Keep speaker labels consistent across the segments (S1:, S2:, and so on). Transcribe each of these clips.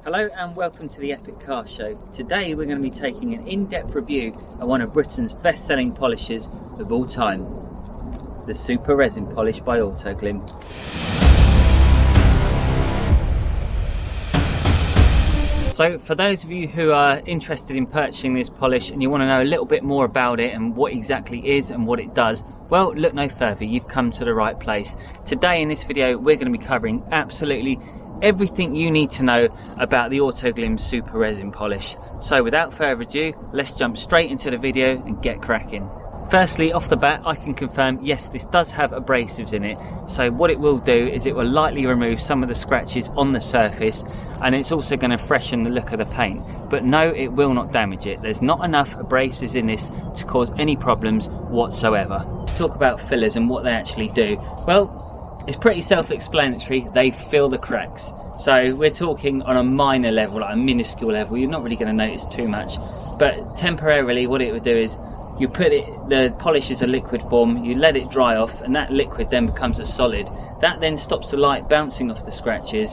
S1: Hello and welcome to the Epic Car Show. Today we're going to be taking an in-depth review of one of Britain's best-selling polishes of all time, the Super Resin Polish by Autoglym. So for those of you who are interested in purchasing this polish and you want to know a little bit more about it and what exactly it is and what it does, well, look no further, you've come to the right place. Today in this video we're going to be covering absolutely everything you need to know about the Autoglym Super Resin Polish. So without further ado, let's jump straight into the video and get cracking. Firstly, off the bat, I can confirm, yes, this does have abrasives in it. So what it will do is it will lightly remove some of the scratches on the surface, and it's also going to freshen the look of the paint. But no, it will not damage it. There's not enough abrasives in this to cause any problems whatsoever. Let's talk about fillers and what they actually do. Well, it's pretty self-explanatory. They fill the cracks. So we're talking on a minor level, like a minuscule level. You're not really going to notice too much, but temporarily what it would do is you put it, the polish is a liquid form, you let it dry off, and that liquid then becomes a solid. That then stops the light bouncing off the scratches,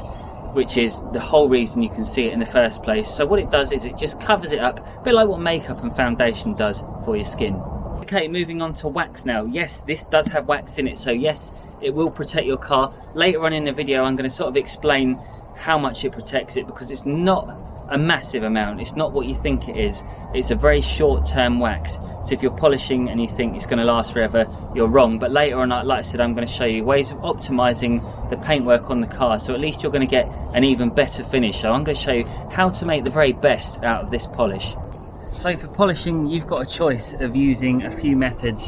S1: which is the whole reason you can see it in the first place. So what it does is it just covers it up, a bit like what makeup and foundation does for your skin. Okay, moving on to wax now. Yes, this does have wax in it, so yes, it will protect your car. Later on in the video I'm going to sort of explain how much it protects it, because it's not a massive amount. It's not what you think it is. It's a very short-term wax. So if you're polishing and you think it's going to last forever, you're wrong. But later on, like I said, I'm going to show you ways of optimizing the paintwork on the car, so at least you're going to get an even better finish. So I'm going to show you how to make the very best out of this polish. So for polishing, you've got a choice of using a few methods.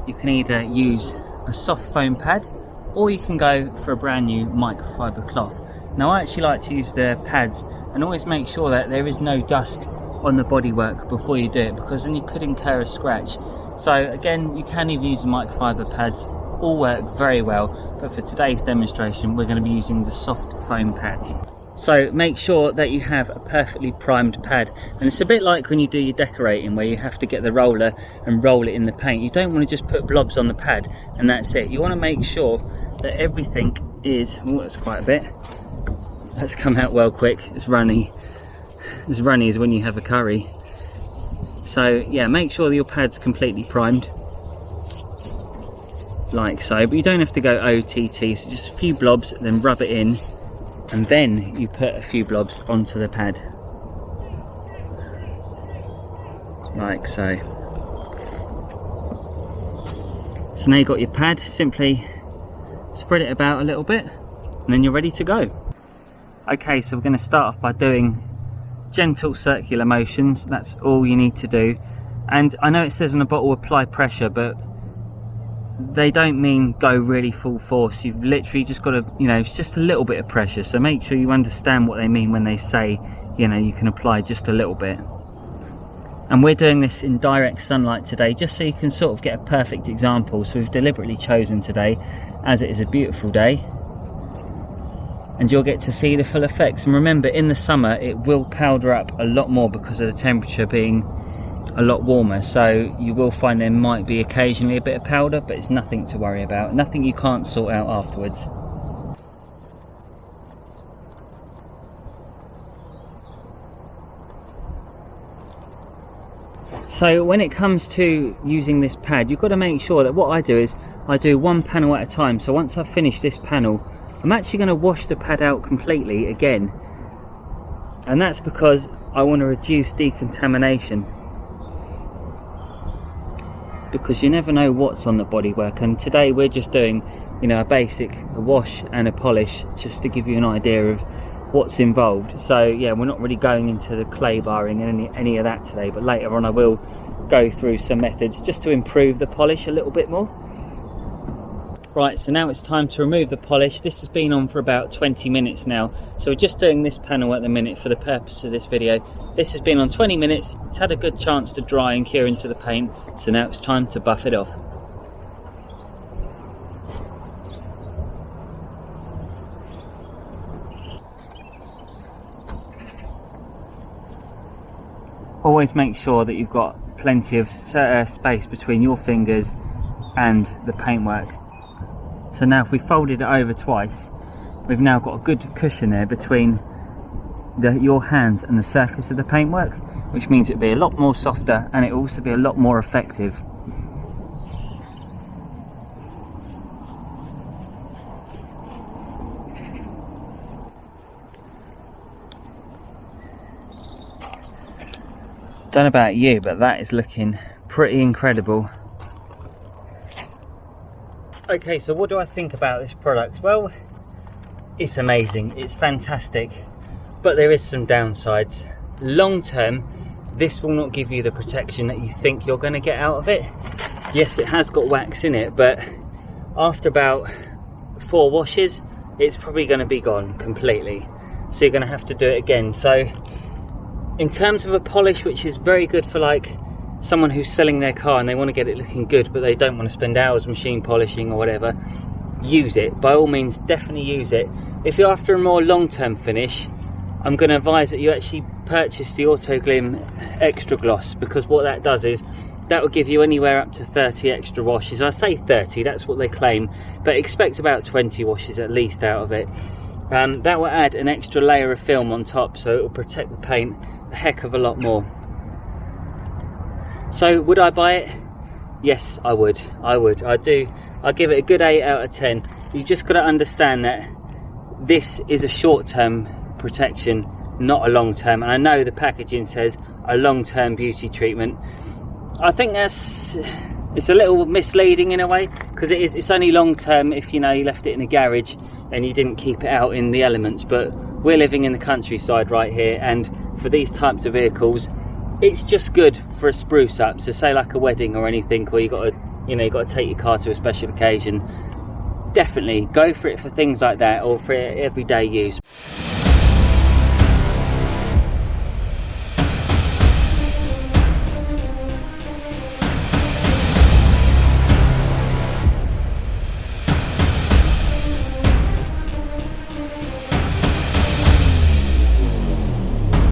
S1: You can either use a soft foam pad, or you can go for a brand new microfiber cloth. Now I actually like to use the pads and always make sure that there is no dust on the bodywork before you do it, because then you could incur a scratch. So again, you can even use the microfiber pads, all work very well, but for today's demonstration we're going to be using the soft foam pads. So make sure that you have a perfectly primed pad, and it's a bit like when you do your decorating where you have to get the roller and roll it in the paint. You don't want to just put blobs on the pad and that's it. You want to make sure that everything is, oh, that's quite a bit, that's come out well quick, it's runny as when you have a curry. So yeah, make sure that your pad's completely primed like so, but you don't have to go OTT, so just a few blobs, then rub it in, and then you put a few blobs onto the pad like so. So now you've got your pad, simply spread it about a little bit and then you're ready to go. Okay, so we're going to start off by doing gentle circular motions. That's all you need to do. And I know it says on the bottle apply pressure, but they don't mean go really full force. You've literally just got to, you know, it's just a little bit of pressure. So make sure you understand what they mean when they say, you know, you can apply just a little bit. And we're doing this in direct sunlight today, just so you can sort of get a perfect example. So we've deliberately chosen today, as it is a beautiful day, and you'll get to see the full effects. And remember, in the summer it will powder up a lot more because of the temperature being a lot warmer, so you will find there might be occasionally a bit of powder, but it's nothing to worry about, nothing you can't sort out afterwards. So when it comes to using this pad, you've got to make sure that what I do is I do one panel at a time. So once I've finished this panel, I'm actually going to wash the pad out completely again, and that's because I want to reduce decontamination, because you never know what's on the bodywork. And today we're just doing, you know, a wash and a polish, just to give you an idea of what's involved. So yeah, we're not really going into the clay barring and any of that today, but later on I will go through some methods just to improve the polish a little bit more. Right, so now it's time to remove the polish. This has been on for about 20 minutes now, so we're just doing this panel at the minute for the purpose of this video. This has been on 20 minutes, it's had a good chance to dry and cure into the paint, so now it's time to buff it off. Always make sure that you've got plenty of space between your fingers and the paintwork. So now if we folded it over twice, we've now got a good cushion there between your hands and the surface of the paintwork, which means it'll be a lot more softer and it'll also be a lot more effective. Don't know about you, but that is looking pretty incredible. Okay, so what do I think about this product? Well, it's amazing, it's fantastic, but there is some downsides. Long term, this will not give you the protection that you think you're going to get out of it. Yes, it has got wax in it, but after about 4 washes, it's probably going to be gone completely. So you're going to have to do it again. So in terms of a polish which is very good for like someone who's selling their car and they want to get it looking good, but they don't want to spend hours machine polishing or whatever, use it. By all means, definitely use it. If you're after a more long-term finish, I'm going to advise that you actually purchase the Autoglym Extra Gloss, because what that does is that will give you anywhere up to 30 extra washes. I say 30, that's what they claim, but expect about 20 washes at least out of it. That will add an extra layer of film on top, so it will protect the paint a heck of a lot more. So would I buy it? Yes, I would. I give it a good 8 out of 10. You just got to understand that this is a short-term protection, not a long-term. And I know the packaging says a long-term beauty treatment. I think it's a little misleading in a way, because it's only long-term if you left it in a garage and you didn't keep it out in the elements. But we're living in the countryside right here, and for these types of vehicles, it's just good for a spruce up. So say like a wedding or anything, or you got to take your car to a special occasion, definitely go for it for things like that, or for everyday use.